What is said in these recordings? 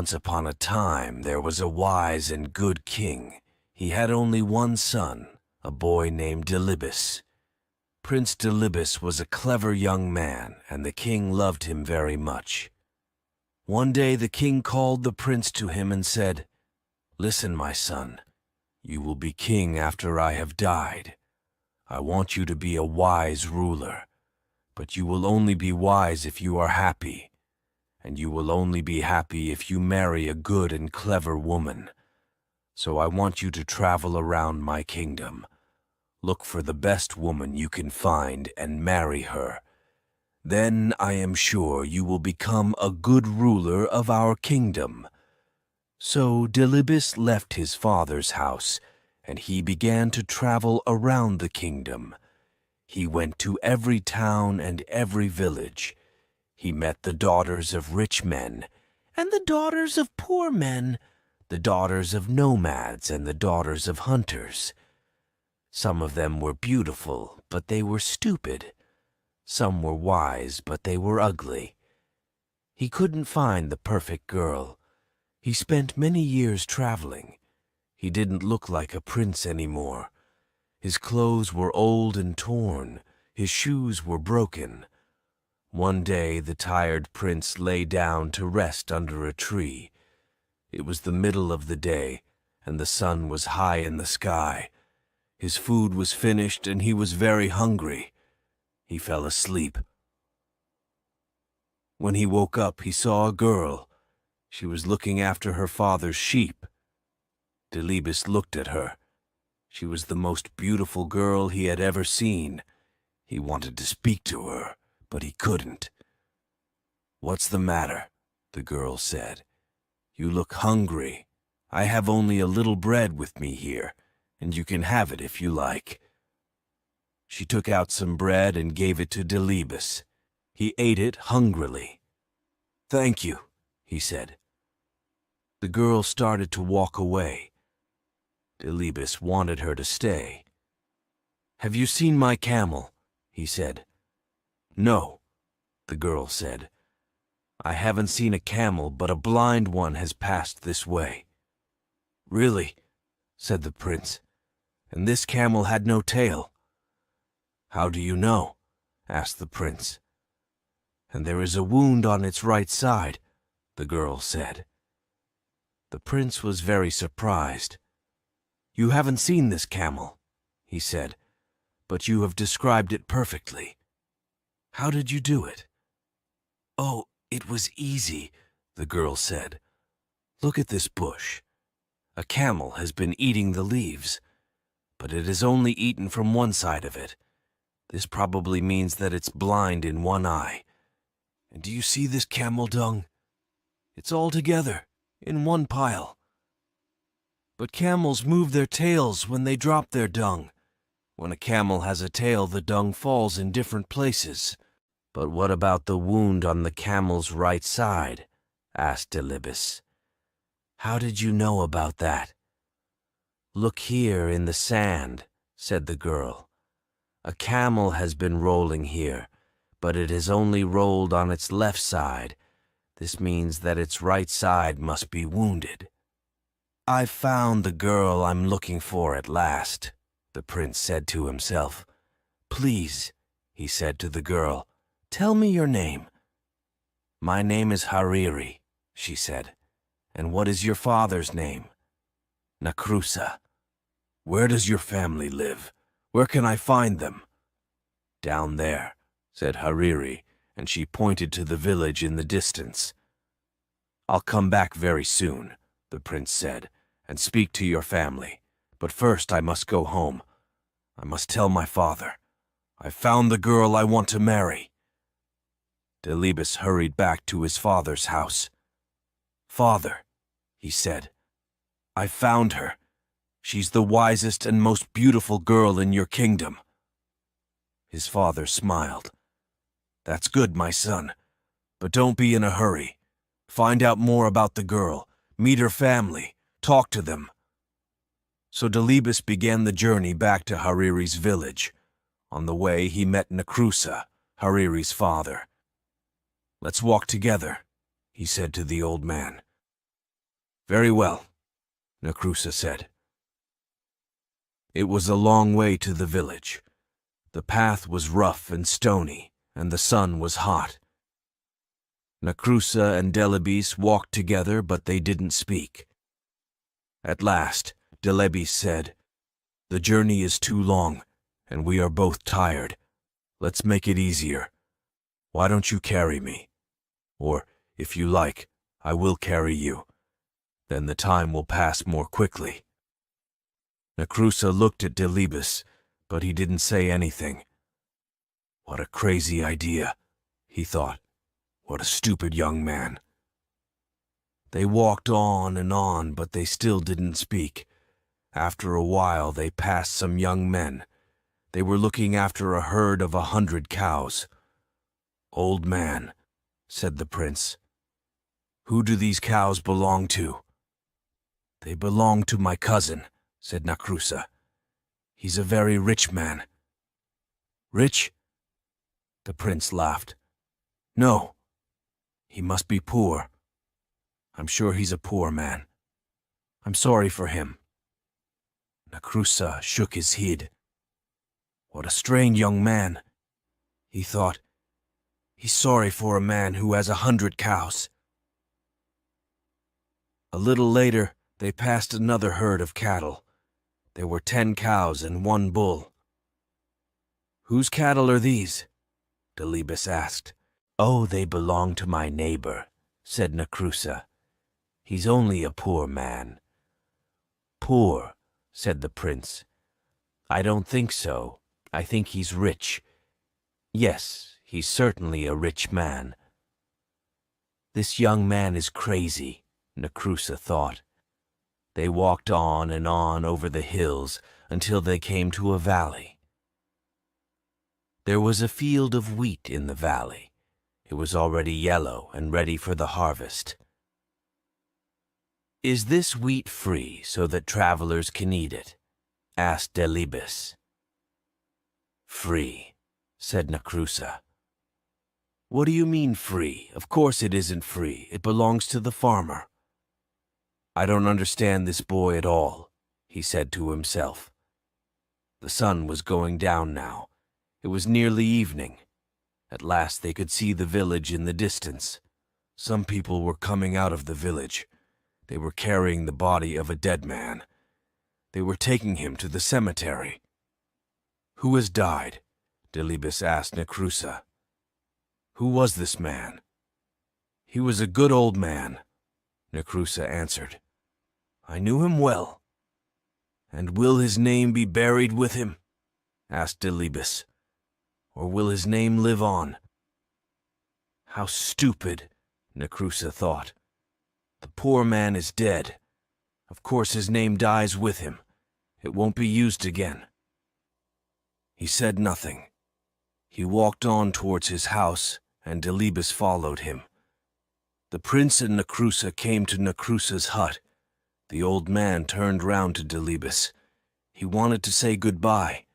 Once upon a time, there was a wise and good king. He had only one son, a boy named Delibes. Prince Delibes was a clever young man, and the king loved him very much. One day the king called the prince to him and said, "Listen, my son, you will be king after I have died. I want you to be a wise ruler, but you will only be wise if you are happy. And you will only be happy if you marry a good and clever woman. So I want you to travel around my kingdom. Look for the best woman you can find and marry her. Then I am sure you will become a good ruler of our kingdom." So Delibes left his father's house, and he began to travel around the kingdom. He went to every town and every village. He met the daughters of rich men, and the daughters of poor men, the daughters of nomads and the daughters of hunters. Some of them were beautiful, but they were stupid. Some were wise, but they were ugly. He couldn't find the perfect girl. He spent many years traveling. He didn't look like a prince anymore. His clothes were old and torn. His shoes were broken. One day the tired prince lay down to rest under a tree. It was the middle of the day, and the sun was high in the sky. His food was finished, and he was very hungry. He fell asleep. When he woke up, he saw a girl. She was looking after her father's sheep. Delibes looked at her. She was the most beautiful girl he had ever seen. He wanted to speak to her, but he couldn't. "What's the matter?" the girl said. "You look hungry. I have only a little bread with me here, and you can have it if you like." She took out some bread and gave it to Delibes. He ate it hungrily. "Thank you," he said. The girl started to walk away. Delibes wanted her to stay. "Have you seen my camel?" he said. "No," the girl said. "I haven't seen a camel, but a blind one has passed this way." "Really?" said the prince. "And this camel had no tail." "How do you know?" asked the prince. "And there is a wound on its right side," the girl said. The prince was very surprised. "You haven't seen this camel," he said, "but you have described it perfectly. How did you do it?" "Oh, it was easy," the girl said. "Look at this bush. A camel has been eating the leaves, but it has only eaten from one side of it. This probably means that it's blind in one eye. And do you see this camel dung? It's all together, in one pile. But camels move their tails when they drop their dung. When a camel has a tail, the dung falls in different places." "But what about the wound on the camel's right side?" asked Delibes. "How did you know about that?" "Look here in the sand," said the girl. "A camel has been rolling here, but it has only rolled on its left side. This means that its right side must be wounded." "I've found the girl I'm looking for at last," the prince said to himself. "Please," he said to the girl, "tell me your name." "My name is Hariri," she said. "And what is your father's name?" "Nakrusa." "Where does your family live? Where can I find them?" "Down there," said Hariri, and she pointed to the village in the distance. "I'll come back very soon," the prince said, "and speak to your family. But first I must go home. I must tell my father. I've found the girl I want to marry." Delibes hurried back to his father's house. "Father," he said, "I found her. She's the wisest and most beautiful girl in your kingdom." His father smiled. "That's good, my son. But don't be in a hurry. Find out more about the girl. Meet her family. Talk to them." So Delibes began the journey back to Hariri's village. On the way, he met Nakrusa, Hariri's father. "Let's walk together," he said to the old man. Very well, Nacrusa said. It was a long way to the village. The path was rough and stony, and the sun was hot. Nacrusa and Delibes walked together, but they didn't speak. At last, Delibes said, "The journey is too long, and we are both tired. Let's make it easier. Why don't you carry me? Or, if you like, I will carry you. Then the time will pass more quickly." Nacrusa looked at Delibes, but he didn't say anything. What a crazy idea, he thought. What a stupid young man. They walked on, but they still didn't speak. After a while, they passed some young men. They were looking after a herd of 100 cows. "Old man," said the prince, "who do these cows belong to?" "They belong to my cousin," said Nacrusa. "He's a very rich man." "Rich?" The prince laughed. "No, he must be poor. I'm sure he's a poor man. I'm sorry for him." Nacrusa shook his head. What a strange young man, he thought. He's sorry for a man who has 100 cows. A little later, they passed another herd of cattle. There were 10 cows and 1 bull. "Whose cattle are these?" Delibes asked. "Oh, they belong to my neighbor," said Nacrusa. "He's only a poor man." "Poor," said the prince. "I don't think so. I think he's rich. Yes, he's certainly a rich man." This young man is crazy, Nacrusa thought. They walked on over the hills until they came to a valley. There was a field of wheat in the valley. It was already yellow and ready for the harvest. "Is this wheat free so that travelers can eat it?" asked Delibes. "Free," said Nacrusa. "What do you mean free? Of course it isn't free. It belongs to the farmer." "I don't understand this boy at all," he said to himself. The sun was going down now. It was nearly evening. At last they could see the village in the distance. Some people were coming out of the village. They were carrying the body of a dead man. They were taking him to the cemetery. "Who has died?" Delibes asked Nacrusa. "Who was this man?" "He was a good old man," Nacrusa answered. "I knew him well." "And will his name be buried with him?" asked Delibes. "Or will his name live on?" How stupid, Nacrusa thought. The poor man is dead. Of course his name dies with him. It won't be used again. He said nothing. He walked on towards his house, and Delibes followed him. The prince and Nacrusa came to Nacrusa's hut. The old man turned round to Delibes. He wanted to say goodbye,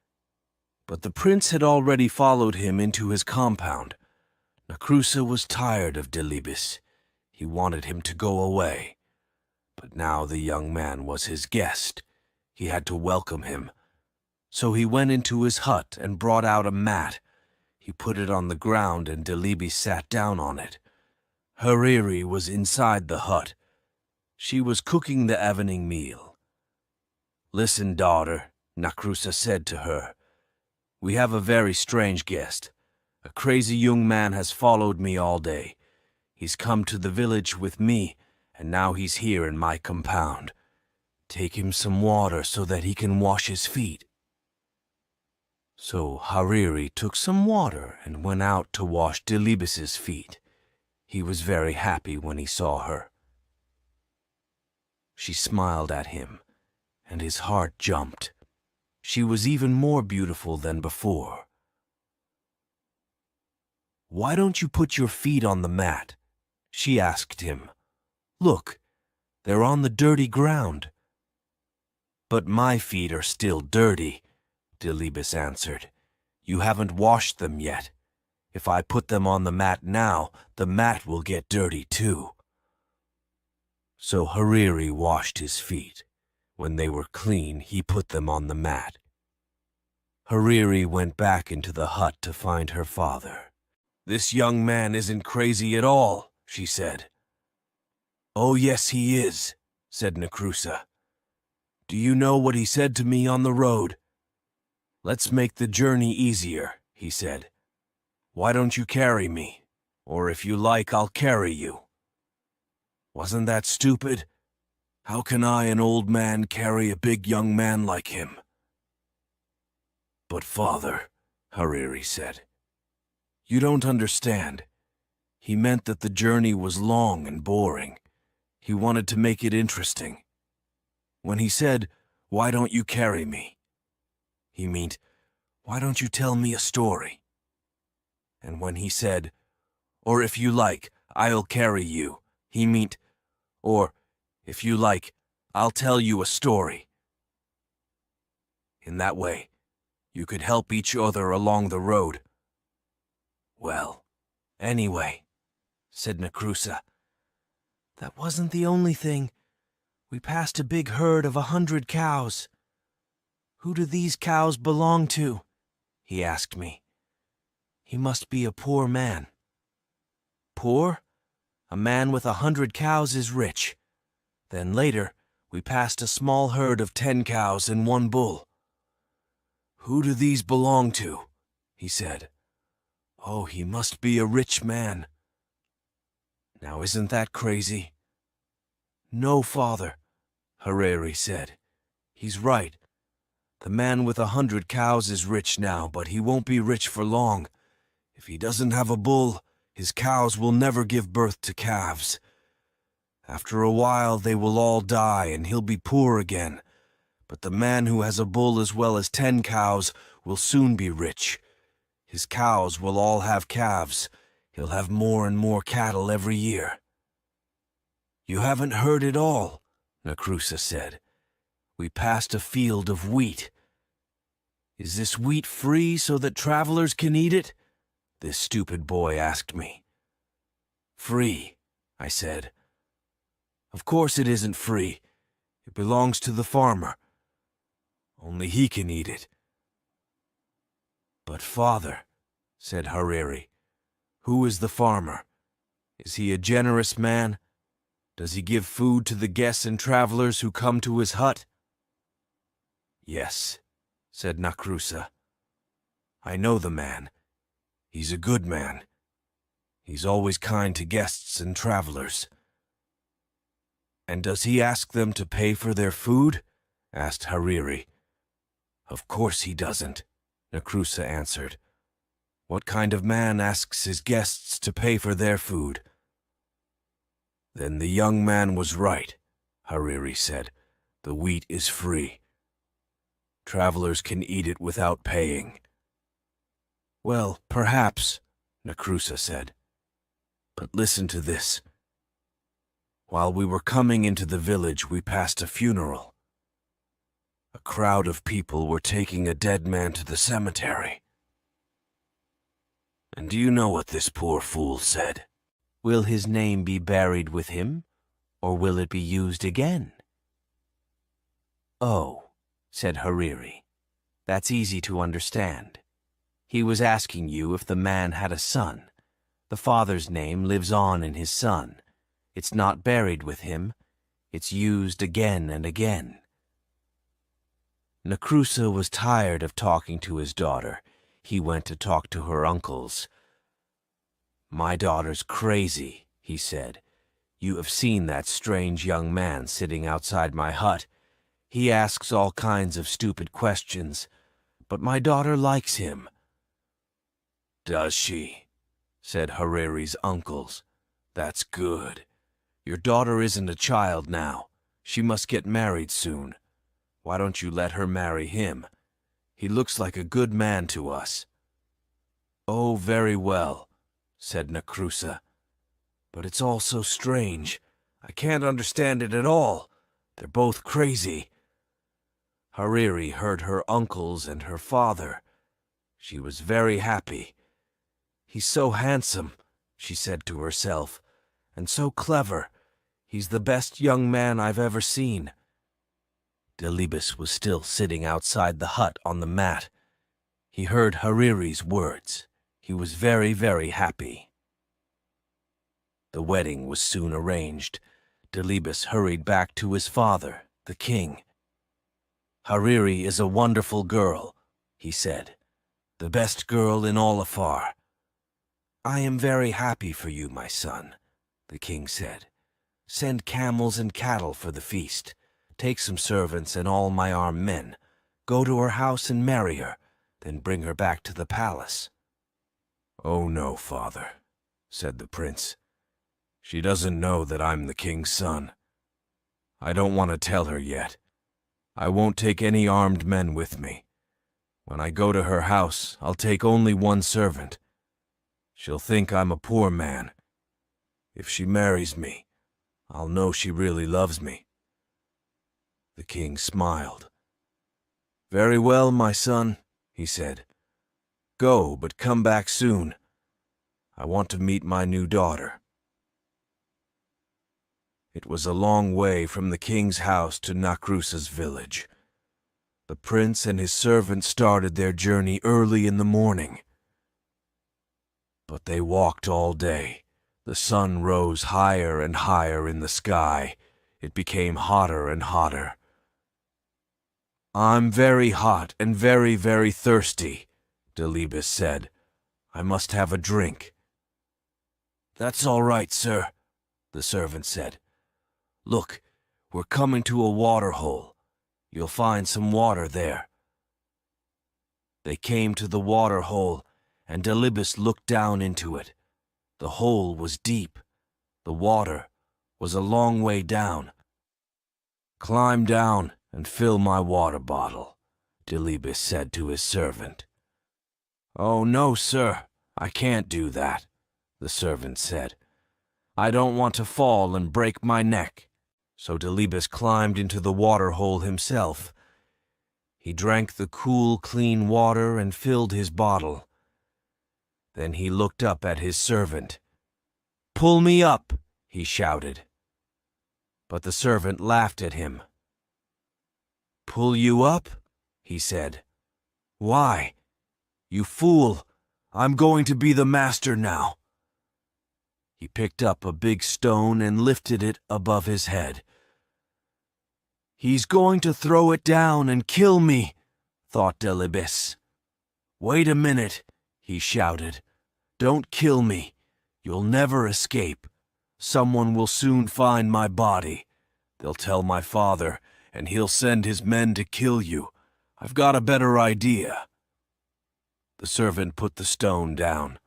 but the prince had already followed him into his compound. Nacrusa was tired of Delibes. He wanted him to go away. But now the young man was his guest. He had to welcome him. So he went into his hut and brought out a mat. He put it on the ground and Delibes sat down on it. Hariri was inside the hut. She was cooking the evening meal. "Listen, daughter," Nacrusa said to her. "We have a very strange guest. A crazy young man has followed me all day. He's come to the village with me, and now he's here in my compound. Take him some water so that he can wash his feet." So Hariri took some water and went out to wash Delibes's feet. He was very happy when he saw her. She smiled at him, and his heart jumped. She was even more beautiful than before. "Why don't you put your feet on the mat?" she asked him. "Look, they're on the dirty ground." "But my feet are still dirty," Delibes answered. "You haven't washed them yet. If I put them on the mat now, the mat will get dirty too." So Hariri washed his feet. When they were clean, he put them on the mat. Hariri went back into the hut to find her father. "This young man isn't crazy at all," she said. "Oh, yes, he is," said Nakrusa. "Do you know what he said to me on the road? 'Let's make the journey easier,' he said. 'Why don't you carry me? Or if you like, I'll carry you.' Wasn't that stupid? How can I, an old man, carry a big young man like him?" "But father," Hariri said, "you don't understand. He meant that the journey was long and boring. He wanted to make it interesting. When he said, 'Why don't you carry me?' he meant, 'Why don't you tell me a story?' And when he said, 'Or if you like, I'll carry you,' he meant, 'Or, if you like, I'll tell you a story.' In that way, you could help each other along the road." "Well, anyway," said Nakrusa, "that wasn't the only thing. We passed a big herd of 100 cows. 'Who do these cows belong to?' he asked me. 'He must be a poor man.' Poor? A man with 100 cows is rich. Then later, we passed a small herd of 10 cows and 1 bull. 'Who do these belong to?' he said. 'Oh, he must be a rich man.' Now isn't that crazy?" "No, father," Hariri said. "He's right. The man with 100 cows is rich now, but he won't be rich for long. If he doesn't have a bull, his cows will never give birth to calves. After a while, they will all die and he'll be poor again. But the man who has a bull as well as 10 cows will soon be rich. His cows will all have calves. He'll have more and more cattle every year." "You haven't heard it all," Nakrusa said. "We passed a field of wheat. Is this wheat free so that travelers can eat it?" this stupid boy asked me. "Free," I said. "Of course it isn't free. It belongs to the farmer. Only he can eat it." "But father," said Hariri, "who is the farmer? Is he a generous man? Does he give food to the guests and travelers who come to his hut?" "Yes," said Nakrusa. "I know the man. He's a good man. He's always kind to guests and travelers." "And does he ask them to pay for their food?" asked Hariri. "Of course he doesn't," Nakrusa answered. "What kind of man asks his guests to pay for their food?" "Then the young man was right," Hariri said. "The wheat is free. Travelers can eat it without paying." "Well, perhaps," Nakrusa said. "But listen to this. While we were coming into the village, we passed a funeral. A crowd of people were taking a dead man to the cemetery. And do you know what this poor fool said? 'Will his name be buried with him, or will it be used again?'" "Oh," said Hariri, "that's easy to understand. He was asking you if the man had a son. The father's name lives on in his son. It's not buried with him. It's used again and again." Nakrusa was tired of talking to his daughter. He went to talk to her uncles. "My daughter's crazy," he said. "You have seen that strange young man sitting outside my hut. He asks all kinds of stupid questions, but my daughter likes him." "Does she?" said Hariri's uncles. "That's good. Your daughter isn't a child now. She must get married soon. Why don't you let her marry him? He looks like a good man to us." "Oh, very well," said Nakrusa. "But it's all so strange. I can't understand it at all. They're both crazy." Hariri heard her uncles and her father. She was very happy. "He's so handsome," she said to herself, "and so clever. He's the best young man I've ever seen." Delibes was still sitting outside the hut on the mat. He heard Hariri's words. He was very, very happy. The wedding was soon arranged. Delibes hurried back to his father, the king. "Hariri is a wonderful girl," he said. "The best girl in all Afar." "I am very happy for you, my son," the king said. "Send camels and cattle for the feast. Take some servants and all my armed men. Go to her house and marry her, then bring her back to the palace." "Oh no, father," said the prince. "She doesn't know that I'm the king's son. I don't want to tell her yet. I won't take any armed men with me. When I go to her house, I'll take only one servant. She'll think I'm a poor man. If she marries me, I'll know she really loves me." The king smiled. "Very well, my son," he said. "Go, but come back soon. I want to meet my new daughter." It was a long way from the king's house to Nakrusa's village. The prince and his servant started their journey early in the morning. But they walked all day. The sun rose higher and higher in the sky. It became hotter and hotter. "I'm very hot and very, very thirsty," Delibes said. "I must have a drink." "That's all right, sir," the servant said. "Look, we're coming to a water hole. You'll find some water there." They came to the water hole, and Delibes looked down into it. The hole was deep. The water was a long way down. "Climb down and fill my water bottle," Delibes said to his servant. "Oh, no, sir, I can't do that," the servant said. "I don't want to fall and break my neck." So Delibes climbed into the water hole himself. He drank the cool, clean water and filled his bottle. Then he looked up at his servant. "Pull me up," he shouted. But the servant laughed at him. "Pull you up?" he said. "Why? You fool, I'm going to be the master now." He picked up a big stone and lifted it above his head. "He's going to throw it down and kill me," thought Delibes. "Wait a minute," he shouted. "Don't kill me. You'll never escape. Someone will soon find my body. They'll tell my father, and he'll send his men to kill you. I've got a better idea." The servant put the stone down.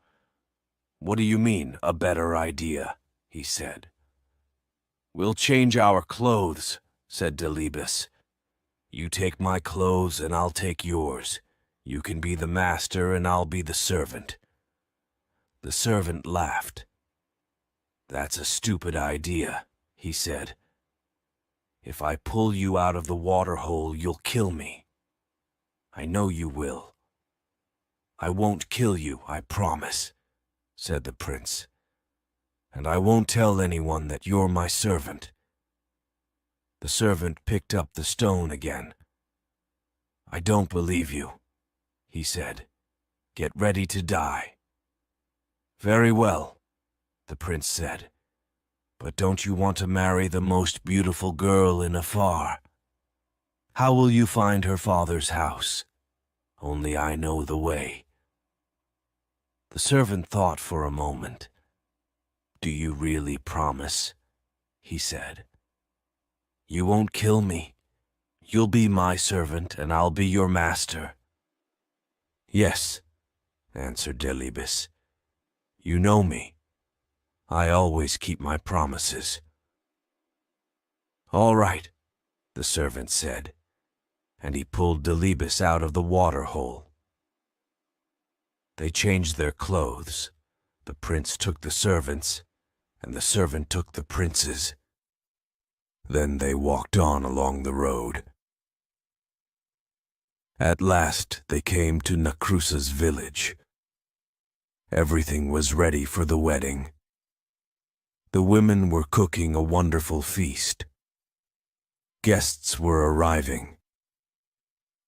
"What do you mean, a better idea?" he said. "We'll change our clothes," said Delibes. "You take my clothes and I'll take yours. You can be the master and I'll be the servant." The servant laughed. "That's a stupid idea," he said. "If I pull you out of the water hole, you'll kill me. I know you will." "I won't kill you, I promise," said the prince. "And I won't tell anyone that you're my servant." The servant picked up the stone again. "I don't believe you," he said. "Get ready to die." "Very well," the prince said. "But don't you want to marry the most beautiful girl in Afar? How will you find her father's house? Only I know the way." The servant thought for a moment. "Do you really promise?" he said. "You won't kill me? You'll be my servant and I'll be your master?" "Yes," answered Delibes. "You know me. I always keep my promises." "All right," the servant said, and he pulled Delibes out of the water hole. They changed their clothes. The prince took the servant's, and the servant took the prince's. Then they walked on along the road. At last they came to Nakrusa's village. Everything was ready for the wedding. The women were cooking a wonderful feast. Guests were arriving.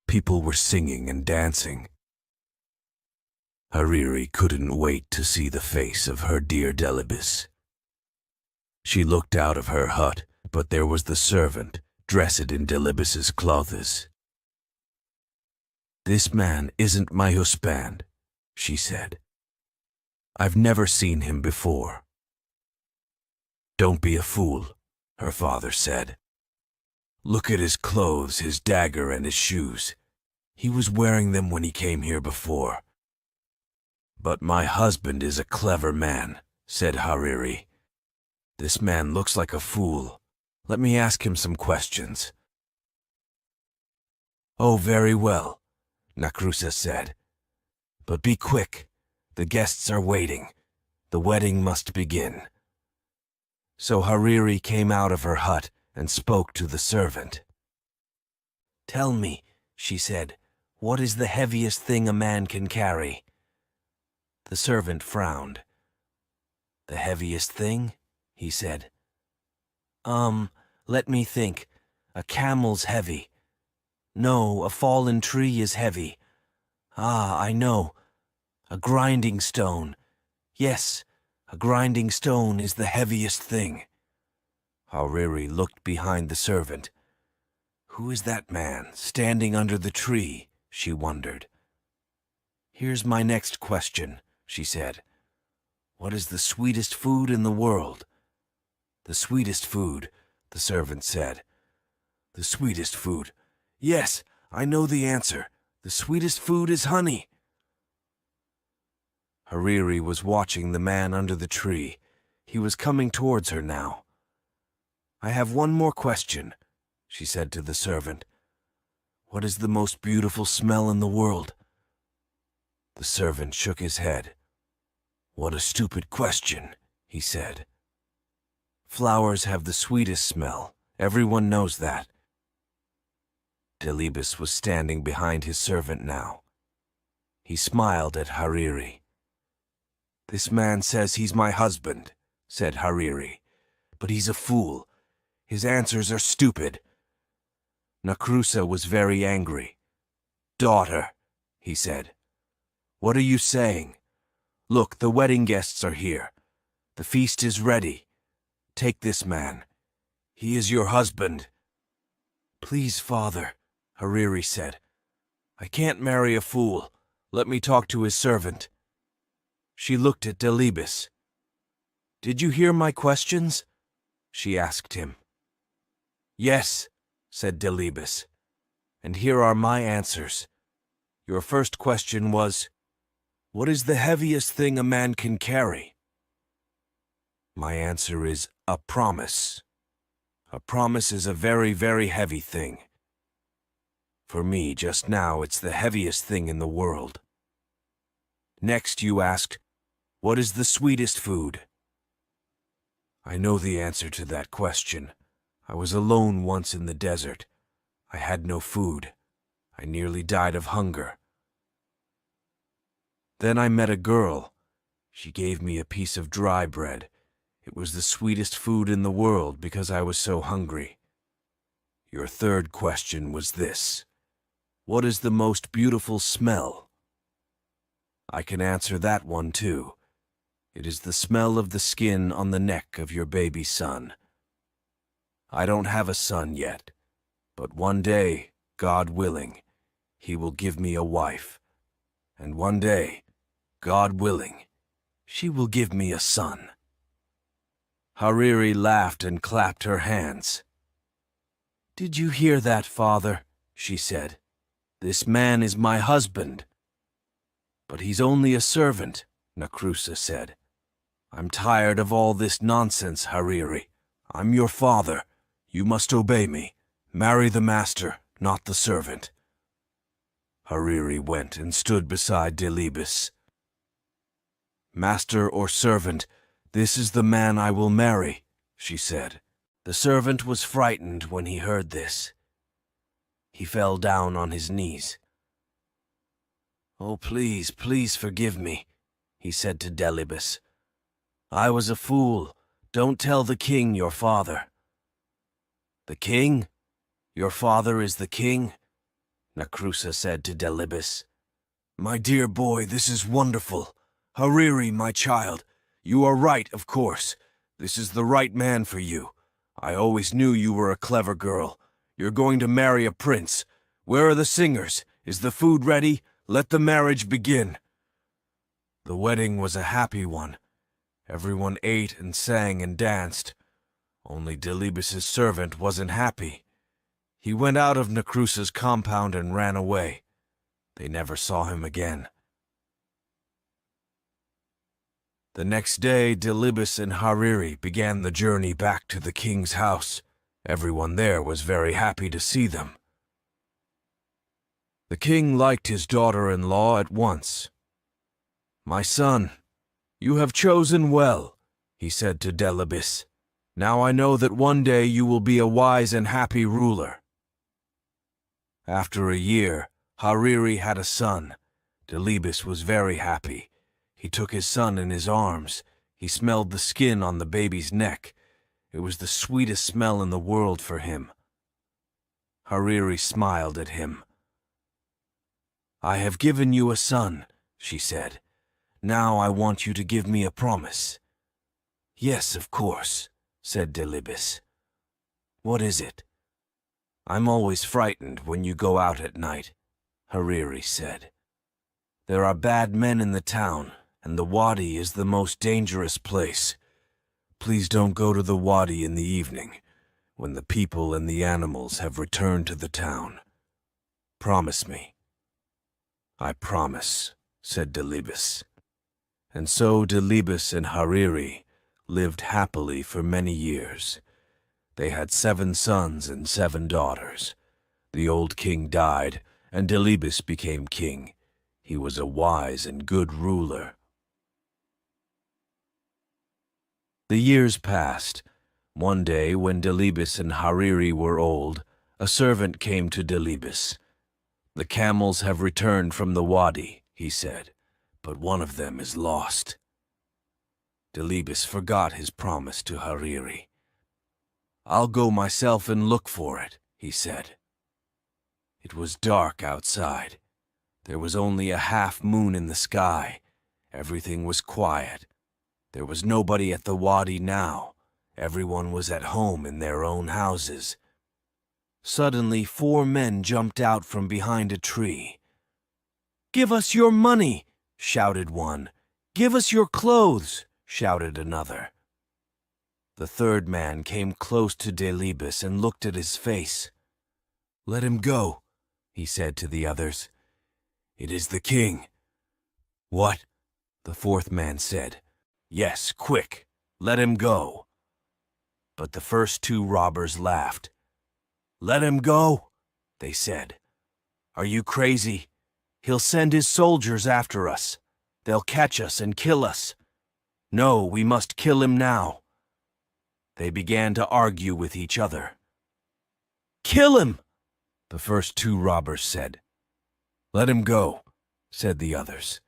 People were singing and dancing. Hariri couldn't wait to see the face of her dear Delibes. She looked out of her hut, but there was the servant, dressed in Delibes's clothes. "This man isn't my husband," she said. "I've never seen him before." "Don't be a fool," her father said. "Look at his clothes, his dagger, and his shoes. He was wearing them when he came here before." "But my husband is a clever man," said Hariri. "This man looks like a fool. Let me ask him some questions." "Oh, very well," Nakrusa said. "But be quick. The guests are waiting. The wedding must begin." So Hariri came out of her hut and spoke to the servant. "Tell me," she said, "what is the heaviest thing a man can carry?" The servant frowned. "The heaviest thing?" he said. Let me think. A camel's heavy. No, a fallen tree is heavy. Ah, I know. A grinding stone. Yes, a grinding stone is the heaviest thing." Hariri looked behind the servant. "Who is that man standing under the tree?" she wondered. "Here's my next question," she said. "What is the sweetest food in the world?" "The sweetest food," the servant said. "The sweetest food. Yes, I know the answer. The sweetest food is honey." Hariri was watching the man under the tree. He was coming towards her now. "I have one more question," she said to the servant. "What is the most beautiful smell in the world?" The servant shook his head. "What a stupid question," he said. "Flowers have the sweetest smell. Everyone knows that." Delibes was standing behind his servant now. He smiled at Hariri. "This man says he's my husband," said Hariri. "But he's a fool. His answers are stupid." Nakrusa was very angry. "Daughter," he said, "what are you saying? Look, the wedding guests are here. The feast is ready. Take this man. He is your husband." "Please, father," Hariri said. "I can't marry a fool. Let me talk to his servant." She looked at Delibes. "Did you hear my questions?" she asked him. "Yes," said Delibes. "And here are my answers. Your first question was, what is the heaviest thing a man can carry? My answer is a promise. A promise is a very, very heavy thing. For me, just now, it's the heaviest thing in the world. Next, you asked, what is the sweetest food? I know the answer to that question. I was alone once in the desert. I had no food. I nearly died of hunger. Then I met a girl. She gave me a piece of dry bread. It was the sweetest food in the world because I was so hungry. Your third question was this. What is the most beautiful smell? I can answer that one too. It is the smell of the skin on the neck of your baby son. I don't have a son yet, but one day, God willing, he will give me a wife. And one day, God willing, she will give me a son. Hariri laughed and clapped her hands. Did you hear that, father? She said. This man is my husband. But he's only a servant, Nakrusa said. I'm tired of all this nonsense, Hariri. I'm your father. You must obey me. Marry the master, not the servant. Hariri went and stood beside Delibes. Master or servant, this is the man I will marry, she said. The servant was frightened when he heard this. He fell down on his knees. Oh, please, please forgive me, he said to Delibes. I was a fool. Don't tell the king your father." "The king? Your father is the king?" Nacrusa said to Delibes. "My dear boy, this is wonderful. Hariri, my child, you are right, of course. This is the right man for you. I always knew you were a clever girl. You're going to marry a prince. Where are the singers? Is the food ready? Let the marriage begin." The wedding was a happy one. Everyone ate and sang and danced. Only Delibes' servant wasn't happy. He went out of Nacrusa's compound and ran away. They never saw him again. The next day, Delibes and Hariri began the journey back to the king's house. Everyone there was very happy to see them. The king liked his daughter-in-law at once. "My son, you have chosen well," he said to Delibes. "Now I know that one day you will be a wise and happy ruler." After a year, Hariri had a son. Delibes was very happy. He took his son in his arms. He smelled the skin on the baby's neck. It was the sweetest smell in the world for him. Hariri smiled at him. "I have given you a son," she said. "Now I want you to give me a promise." "Yes, of course," said Delibes. "What is it?" "I'm always frightened when you go out at night," Hariri said. "There are bad men in the town, and the wadi is the most dangerous place. Please don't go to the wadi in the evening, when the people and the animals have returned to the town. Promise me." "I promise," said Delibes. And so Delibes and Hariri lived happily for many years. They had 7 sons and 7 daughters. The old king died, and Delibes became king. He was a wise and good ruler. The years passed. One day, when Delibes and Hariri were old, a servant came to Delibes. "The camels have returned from the wadi," he said, "but one of them is lost." Delibes forgot his promise to Hariri. "I'll go myself and look for it," he said. It was dark outside. There was only a half moon in the sky. Everything was quiet. There was nobody at the wadi now. Everyone was at home in their own houses. Suddenly, 4 men jumped out from behind a tree. "Give us your money!" shouted one. "Give us your clothes!" shouted another. The 3rd man came close to Delibes and looked at his face. "Let him go," he said to the others. "It is the king." "What?" the 4th man said. "Yes, quick, let him go." But the first 2 robbers laughed. "Let him go," they said. "Are you crazy? He'll send his soldiers after us. They'll catch us and kill us. No, we must kill him now." They began to argue with each other. "Kill him," the first 2 robbers said. "Let him go," said the others.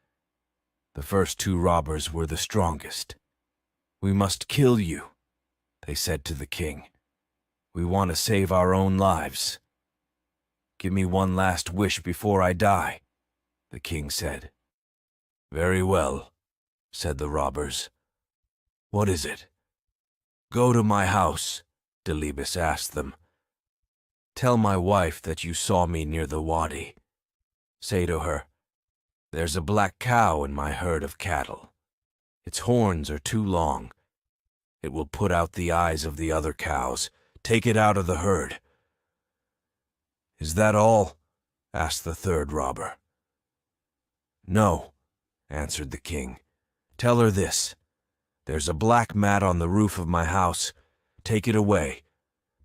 The first 2 robbers were the strongest. "We must kill you," they said to the king. "We want to save our own lives." "Give me one last wish before I die," the king said. "Very well," said the robbers. "What is it?" "Go to my house," Delibes asked them. "Tell my wife that you saw me near the wadi. Say to her, 'There's a black cow in my herd of cattle. Its horns are too long. It will put out the eyes of the other cows. Take it out of the herd.'" "Is that all?" asked the 3rd robber. "No," answered the king. "Tell her this. There's a black mat on the roof of my house. Take it away.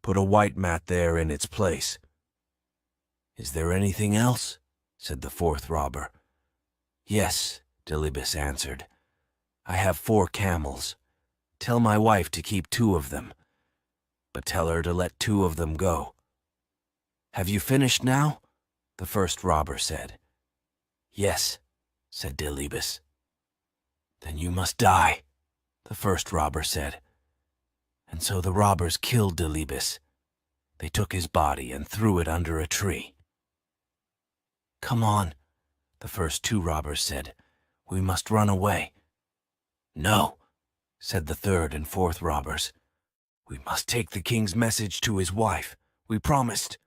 Put a white mat there in its place." "Is there anything else?" said the 4th robber. "Yes," Delibes answered. "I have 4 camels. Tell my wife to keep 2 of them, but tell her to let 2 of them go." "Have you finished now?" the 1st robber said. "Yes," said Delibes. "Then you must die," the 1st robber said. And so the robbers killed Delibes. They took his body and threw it under a tree. "Come on," the first two robbers said. "We must run away." "No," said the third and fourth robbers. "We must take the king's message to his wife. We promised."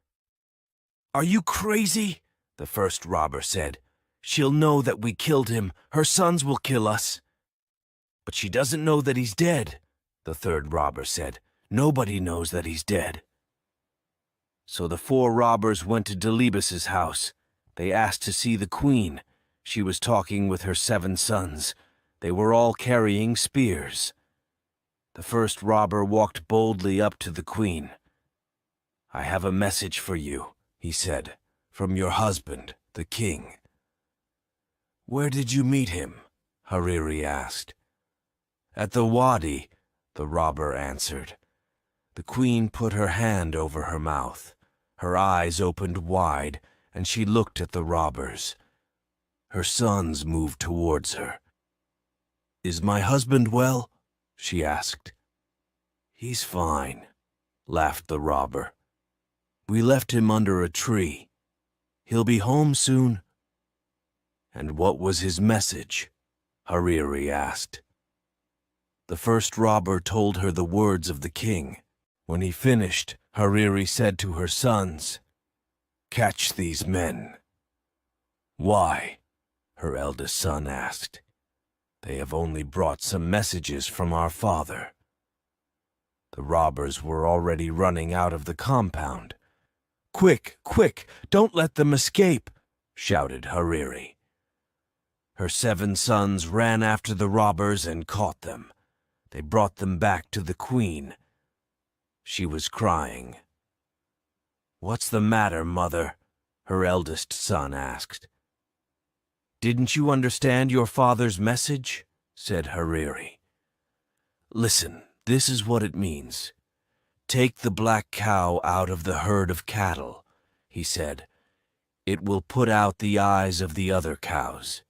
"Are you crazy?" the first robber said. "She'll know that we killed him. Her sons will kill us." "But she doesn't know that he's dead," the third robber said. "Nobody knows that he's dead." So the four robbers went to Delibes's house. They asked to see the queen. She was talking with her 7 sons. They were all carrying spears. The first robber walked boldly up to the queen. "I have a message for you," he said, "from your husband, the king." "Where did you meet him?" Hariri asked. "At the wadi," the robber answered. The queen put her hand over her mouth. Her eyes opened wide, and she looked at the robbers. Her sons moved towards her. "Is my husband well?" she asked. "He's fine," laughed the robber. "We left him under a tree. He'll be home soon." "And what was his message?" Hariri asked. The first robber told her the words of the king. When he finished, Hariri said to her sons, "Catch these men." "Why?" her eldest son asked. "They have only brought some messages from our father." The robbers were already running out of the compound. "Quick, quick, don't let them escape," shouted Hariri. Her 7 sons ran after the robbers and caught them. They brought them back to the queen. She was crying. "What's the matter, mother?" her eldest son asked. "Didn't you understand your father's message?" said Hariri. "Listen, this is what it means. Take the black cow out of the herd of cattle," he said. "It will put out the eyes of the other cows."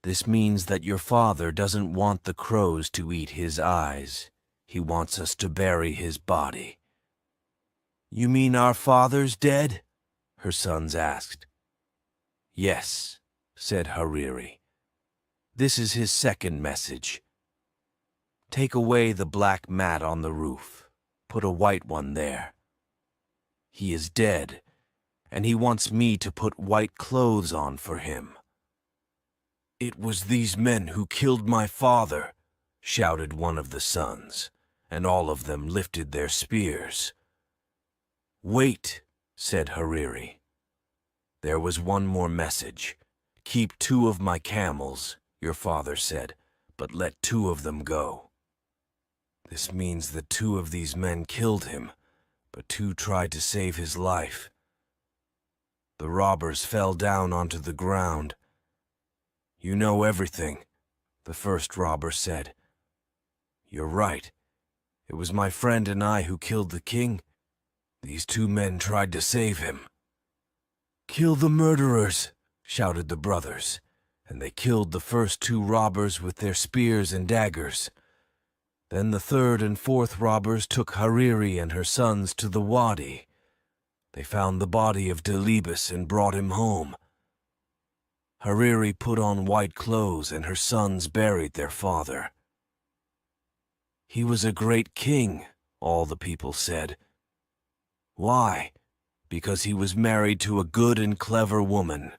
This means that your father doesn't want the crows to eat his eyes. He wants us to bury his body. "You mean our father's dead?" her sons asked. "Yes," said Hariri. "This is his second message. Take away the black mat on the roof. Put a white one there. He is dead, and he wants me to put white clothes on for him." "It was these men who killed my father," shouted one of the sons, and all of them lifted their spears. "Wait," said Hariri. "There was one more message. Keep 2 of my camels," your father said, "but let 2 of them go." This means that 2 of these men killed him, but 2 tried to save his life. The robbers fell down onto the ground. "You know everything," the first robber said. "You're right. It was my friend and I who killed the king. These 2 men tried to save him." "Kill the murderers," shouted the brothers, and they killed the first 2 robbers with their spears and daggers. Then the third and fourth robbers took Hariri and her sons to the wadi. They found the body of Delibes and brought him home. Hariri put on white clothes and her sons buried their father. "He was a great king," all the people said. "Why?" "Because he was married to a good and clever woman.